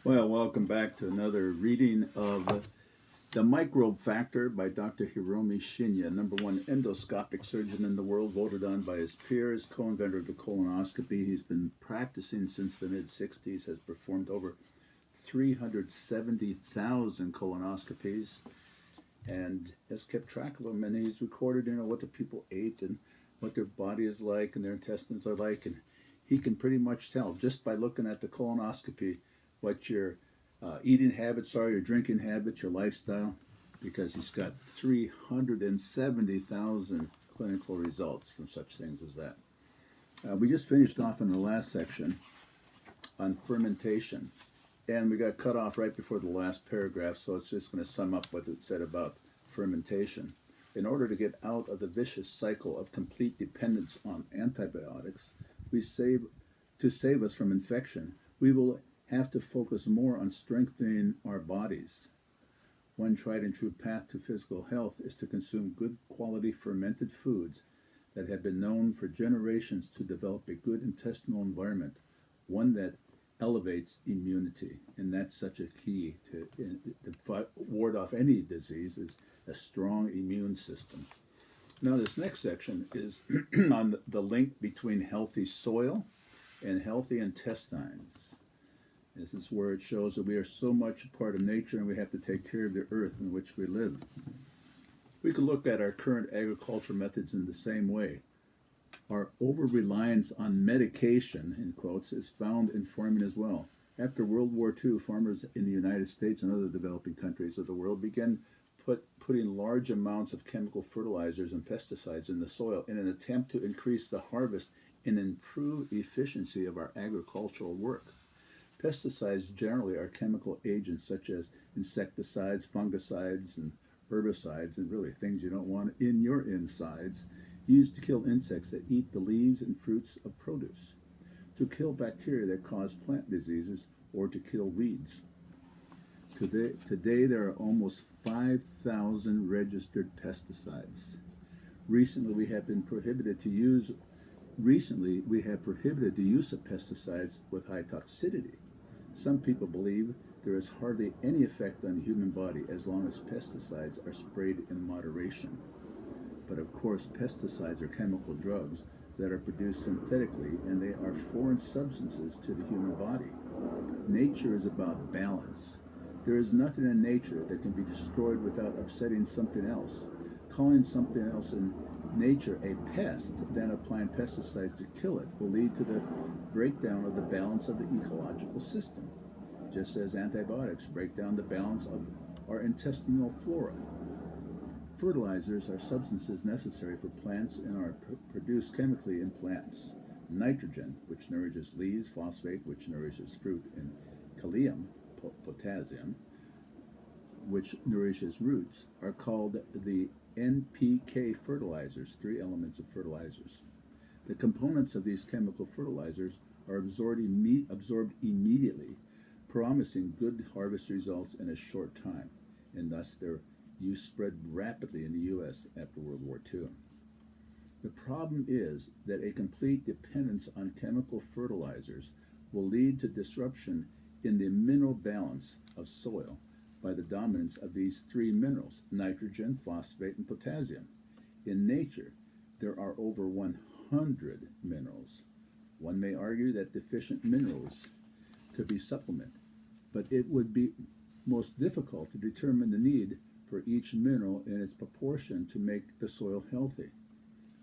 Well, welcome back to another reading of The Microbe Factor by Dr. Hiromi Shinya, number one endoscopic surgeon in the world, voted on by his peers, co-inventor of the colonoscopy. He's been practicing since the mid-60s, has performed over 370,000 colonoscopies, and has kept track of them. And he's recorded, what the people ate and what their body is like and their intestines are like. And he can pretty much tell just by looking at the colonoscopy what your eating habits are, your drinking habits, your lifestyle, because he's got 370,000 clinical results from such things as that. We just finished off in the last section on fermentation, and we got cut off right before the last paragraph, so it's just going to sum up what it said about fermentation. In order to get out of the vicious cycle of complete dependence on antibiotics, to save us from infection, we will have to focus more on strengthening our bodies. One tried and true path to physical health is to consume good quality fermented foods that have been known for generations to develop a good intestinal environment, one that elevates immunity. And that's such a key to ward off any disease, is a strong immune system. Now, this next section is on the link between healthy soil and healthy intestines. This is where it shows that we are so much a part of nature and we have to take care of the earth in which we live. We could look at our current agriculture methods in the same way. Our over-reliance on medication, in quotes, is found in farming as well. After World War II, farmers in the United States and other developing countries of the world began putting large amounts of chemical fertilizers and pesticides in the soil in an attempt to increase the harvest and improve efficiency of our agricultural work. Pesticides generally are chemical agents such as insecticides, fungicides, and herbicides, and really things you don't want in your insides, used to kill insects that eat the leaves and fruits of produce, to kill bacteria that cause plant diseases, or to kill weeds. Today there are almost 5,000 registered pesticides. Recently we have prohibited the use of pesticides with high toxicity. Some people believe there is hardly any effect on the human body as long as pesticides are sprayed in moderation. But of course, pesticides are chemical drugs that are produced synthetically, and they are foreign substances to the human body. Nature is about balance. There is nothing in nature that can be destroyed without upsetting something else. Calling something else in nature a pest, then applying pesticides to kill it, will lead to the breakdown of the balance of the ecological system, just as antibiotics break down the balance of our intestinal flora. Fertilizers are substances necessary for plants and are produced chemically in plants. Nitrogen, which nourishes leaves, phosphate, which nourishes fruit, and kalium, potassium, which nourishes roots, are called the NPK fertilizers, three elements of fertilizers. The components of these chemical fertilizers are absorbed immediately, promising good harvest results in a short time, and thus their use spread rapidly in the U.S. after World War II. The problem is that a complete dependence on chemical fertilizers will lead to disruption in the mineral balance of soil by the dominance of these three minerals, nitrogen, phosphate, and potassium. In nature, there are over 100 minerals. One may argue that deficient minerals could be supplemented, but it would be most difficult to determine the need for each mineral in its proportion to make the soil healthy.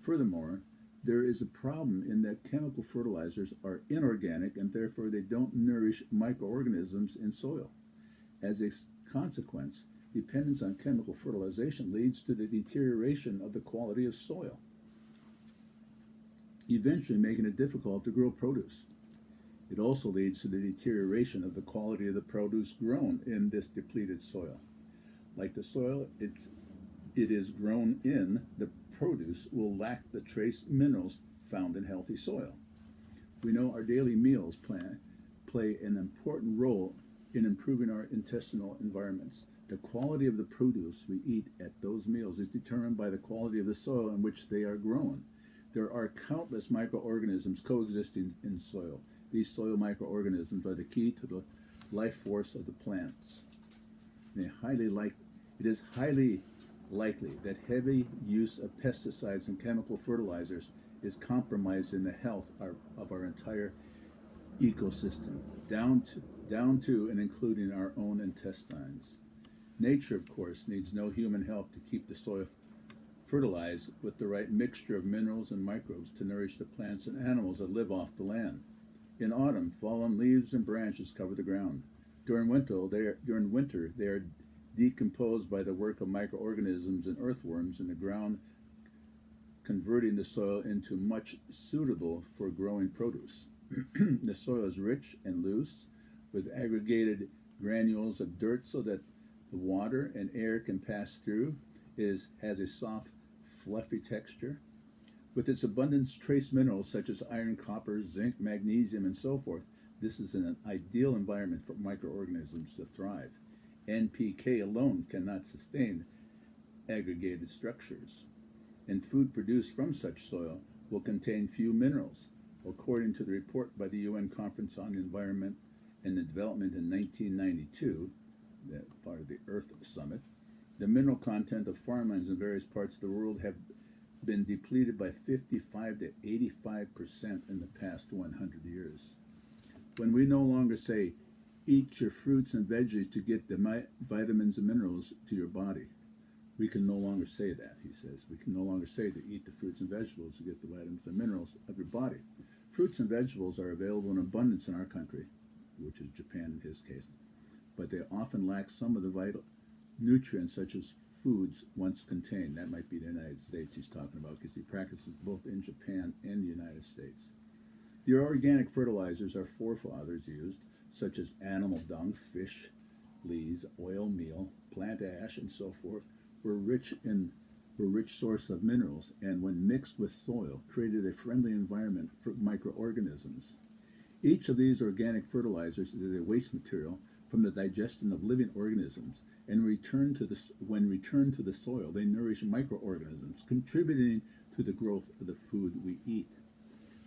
Furthermore, there is a problem in that chemical fertilizers are inorganic and therefore they don't nourish microorganisms in soil. As a consequence, dependence on chemical fertilization leads to the deterioration of the quality of soil, eventually making it difficult to grow produce. It also leads to the deterioration of the quality of the produce grown in this depleted soil. Like the soil it is grown in, the produce will lack the trace minerals found in healthy soil. We know our daily meals play an important role in improving our intestinal environments. The quality of the produce we eat at those meals is determined by the quality of the soil in which they are grown. There are countless microorganisms coexisting in soil. These soil microorganisms are the key to the life force of the plants. It is highly likely that heavy use of pesticides and chemical fertilizers is compromising the health of our entire ecosystem, down to and including our own intestines. Nature, of course, needs no human help to keep the soil fertilized with the right mixture of minerals and microbes to nourish the plants and animals that live off the land. In autumn, fallen leaves and branches cover the ground. During winter, they are decomposed by the work of microorganisms and earthworms in the ground, converting the soil into much suitable for growing produce. The soil is rich and loose, with aggregated granules of dirt so that the water and air can pass through. It has a soft, fluffy texture. With its abundant trace minerals such as iron, copper, zinc, magnesium, and so forth, this is an ideal environment for microorganisms to thrive. NPK alone cannot sustain aggregated structures, and food produced from such soil will contain few minerals. According to the report by the UN Conference on the Environment and the Development in 1992, part of the Earth Summit, the mineral content of farmlands in various parts of the world have been depleted by 55 to 85% in the past 100 years. When we no longer say, eat your fruits and veggies to get the vitamins and minerals to your body, we can no longer say that, he says. We can no longer say to eat the fruits and vegetables to get the vitamins and minerals of your body. Fruits and vegetables are available in abundance in our country, which is Japan in his case, but they often lack some of the vital nutrients such as foods once contained. That might be the United States he's talking about, because he practices both in Japan and the United States. The organic fertilizers our forefathers used, such as animal dung, fish, lees, oil meal, plant ash, and so forth, were rich source of minerals, and when mixed with soil, created a friendly environment for microorganisms. Each of these organic fertilizers is a waste material from the digestion of living organisms, and when returned to the soil, they nourish microorganisms, contributing to the growth of the food we eat.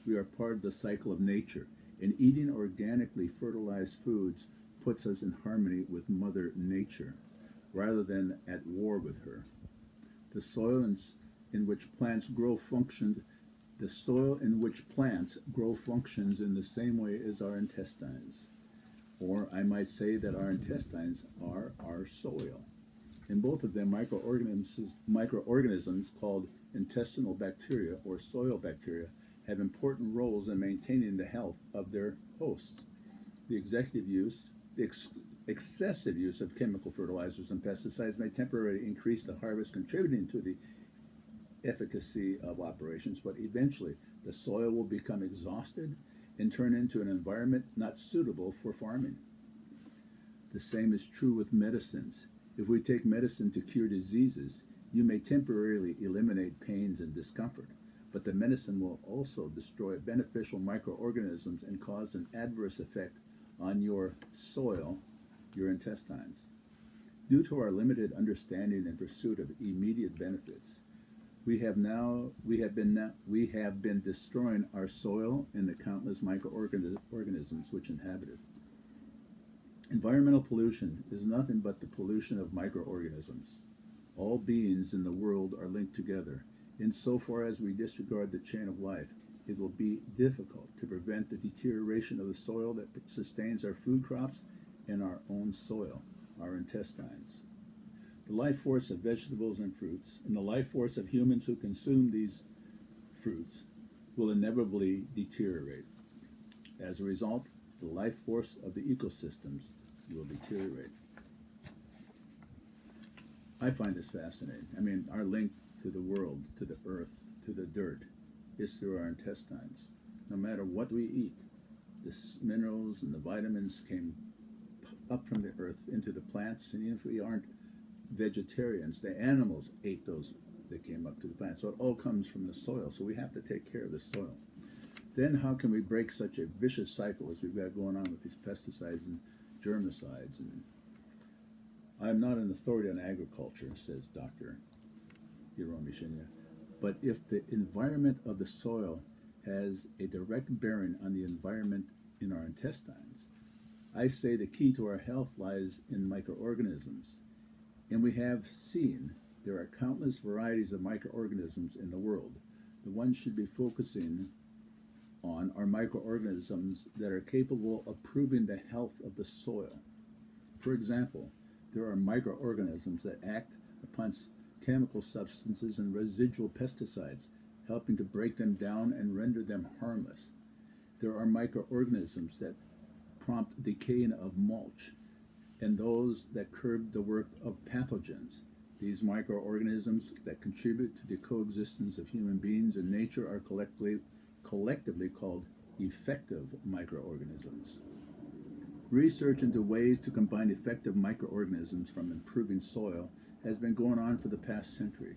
We are part of the cycle of nature, and eating organically fertilized foods puts us in harmony with Mother Nature, rather than at war with her. The soil in which plants grow functions in the same way as our intestines. Or I might say that our intestines are our soil. In both of them, microorganisms called intestinal bacteria or soil bacteria have important roles in maintaining the health of their hosts. The excessive use of chemical fertilizers and pesticides may temporarily increase the harvest, contributing to the efficacy of operations, but eventually the soil will become exhausted and turn into an environment not suitable for farming. The same is true with medicines. If we take medicine to cure diseases, you may temporarily eliminate pains and discomfort, but the medicine will also destroy beneficial microorganisms and cause an adverse effect on your soil, your intestines. Due to our limited understanding and pursuit of immediate benefits, we have been destroying our soil and the countless microorganisms which inhabit it. Environmental pollution is nothing but the pollution of microorganisms. All beings in the world are linked together. Insofar as we disregard the chain of life, it will be difficult to prevent the deterioration of the soil that sustains our food crops and our own soil, our intestines. The life force of vegetables and fruits, and the life force of humans who consume these fruits, will inevitably deteriorate. As a result, the life force of the ecosystems will deteriorate. I find this fascinating. I mean, our link to the world, to the earth, to the dirt, is through our intestines. No matter what we eat, the minerals and the vitamins came up from the earth into the plants, and even if we aren't vegetarians, the animals ate those that came up to the plants. So it all comes from the soil, so we have to take care of the soil. Then how can we break such a vicious cycle as we've got going on with these pesticides and germicides? And I'm not an authority on agriculture, says Dr. Hiromi Shinya, but if the environment of the soil has a direct bearing on the environment in our intestines, I say the key to our health lies in microorganisms, and we have seen there are countless varieties of microorganisms in the world. The one should be focusing on are microorganisms that are capable of improving the health of the soil. For example, there are microorganisms that act upon chemical substances and residual pesticides, helping to break them down and render them harmless. There are microorganisms that prompt decaying of mulch and those that curb the work of pathogens. These microorganisms that contribute to the coexistence of human beings and nature are collectively called effective microorganisms. Research into ways to combine effective microorganisms from improving soil has been going on for the past century.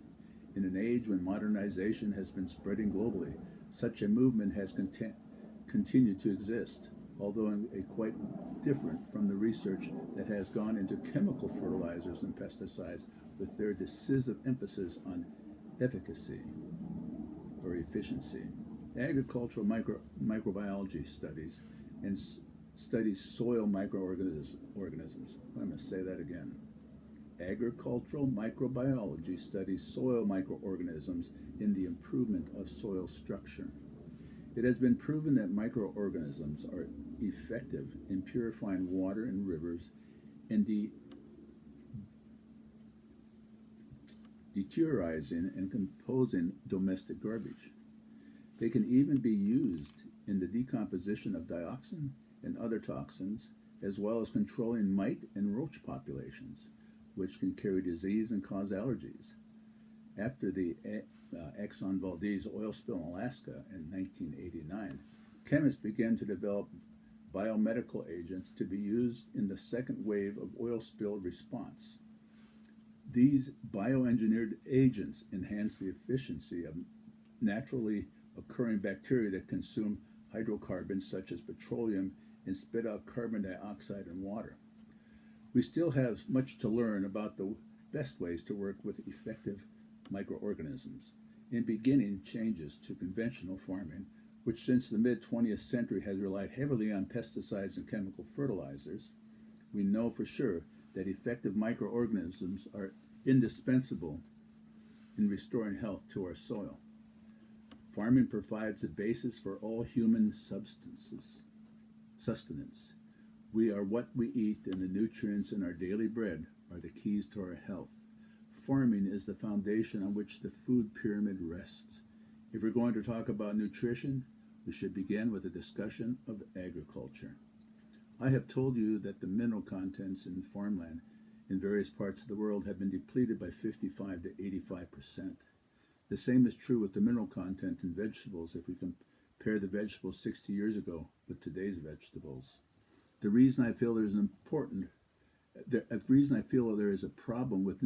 In an age when modernization has been spreading globally, such a movement has continued to exist, although quite different from the research that has gone into chemical fertilizers and pesticides with their decisive emphasis on efficacy or efficiency. Agricultural microbiology studies and studies soil microorganisms. I'm going to say that again. Agricultural microbiology studies soil microorganisms in the improvement of soil structure. It has been proven that microorganisms are effective in purifying water in rivers and deteriorizing and composing domestic garbage. They can even be used in the decomposition of dioxin and other toxins, as well as controlling mite and roach populations, which can carry disease and cause allergies. After the Exxon Valdez oil spill in Alaska in 1989, chemists began to develop biomedical agents to be used in the second wave of oil spill response. These bioengineered agents enhance the efficiency of naturally occurring bacteria that consume hydrocarbons such as petroleum and spit out carbon dioxide and water. We still have much to learn about the best ways to work with effective microorganisms. In beginning changes to conventional farming, which since the mid-20th century has relied heavily on pesticides and chemical fertilizers, we know for sure that effective microorganisms are indispensable in restoring health to our soil. Farming provides a basis for all human sustenance. We are what we eat, and the nutrients in our daily bread are the keys to our health. Farming is the foundation on which the food pyramid rests. If we're going to talk about nutrition, we should begin with a discussion of agriculture. I have told you that the mineral contents in farmland in various parts of the world have been depleted by 55 to 85%. The same is true with the mineral content in vegetables if we compare the vegetables 60 years ago with today's vegetables. The reason I feel there is a problem with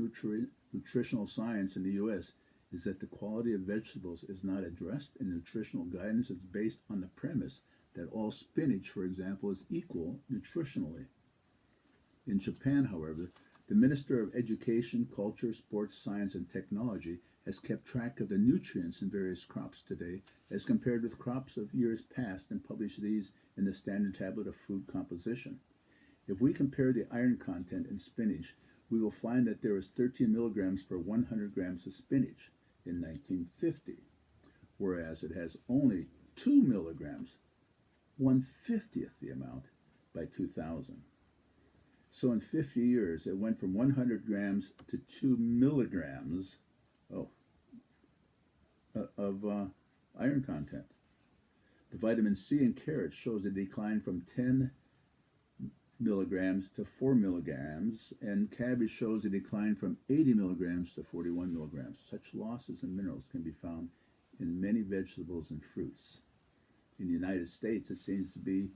nutritional science in the U.S. is that the quality of vegetables is not addressed, and nutritional guidance is based on the premise that all spinach, for example, is equal nutritionally. In Japan, however, the Minister of Education, Culture, Sports, Science, and Technology has kept track of the nutrients in various crops today as compared with crops of years past and published these in the Standard Tablet of Food Composition. If we compare the iron content in spinach, we will find that there is 13 milligrams per 100 grams of spinach in 1950, whereas it has only 2 milligrams, 1/50th the amount, by 2000. So in 50 years, it went from 100 grams to 2 milligrams of iron content. The vitamin C in carrots shows a decline from 10 milligrams to 4 milligrams, and cabbage shows a decline from 80 milligrams to 41 milligrams. Such losses in minerals can be found in many vegetables and fruits. In the United States, it seems to be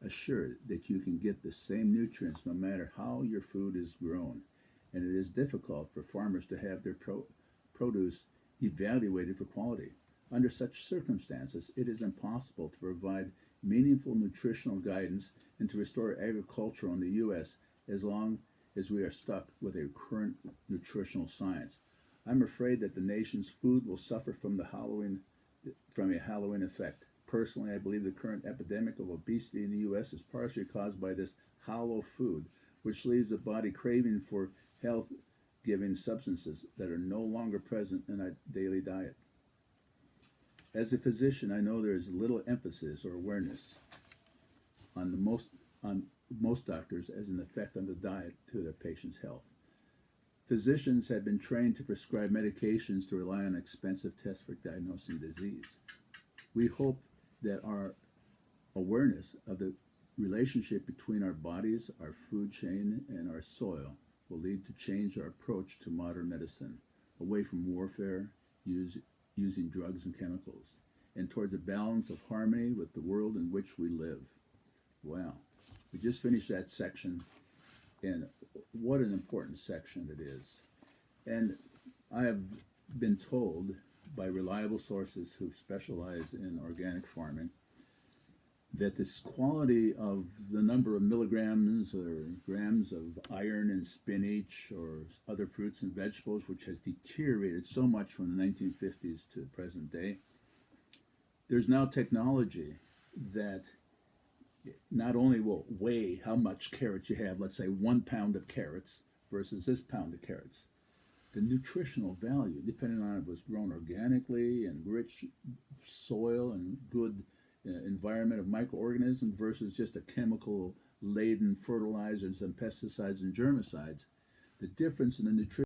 assured that you can get the same nutrients no matter how your food is grown, and it is difficult for farmers to have their produce evaluated for quality. Under such circumstances, it is impossible to provide meaningful nutritional guidance and to restore agriculture in the U.S. as long as we are stuck with a current nutritional science. I'm afraid that the nation's food will suffer from a Halloween effect. Personally, I believe the current epidemic of obesity in the U.S. is partially caused by this hollow food, which leaves the body craving for health giving substances that are no longer present in our daily diet. As a physician, I know there is little emphasis or awareness on on most doctors as an effect on the diet to their patient's health. Physicians have been trained to prescribe medications to rely on expensive tests for diagnosing disease. We hope that our awareness of the relationship between our bodies, our food chain, and our soil will lead to change our approach to modern medicine, away from warfare, using drugs and chemicals, and towards a balance of harmony with the world in which we live. Wow. We just finished that section, and what an important section it is. And I have been told by reliable sources who specialize in organic farming that this quality of the number of milligrams or grams of iron in spinach or other fruits and vegetables, which has deteriorated so much from the 1950s to the present day, there's now technology that not only will weigh how much carrots you have, let's say 1 pound of carrots versus this pound of carrots, the nutritional value, depending on if it was grown organically and rich soil and good environment of microorganisms versus just a chemical laden fertilizers and pesticides and germicides, the difference in the nutrition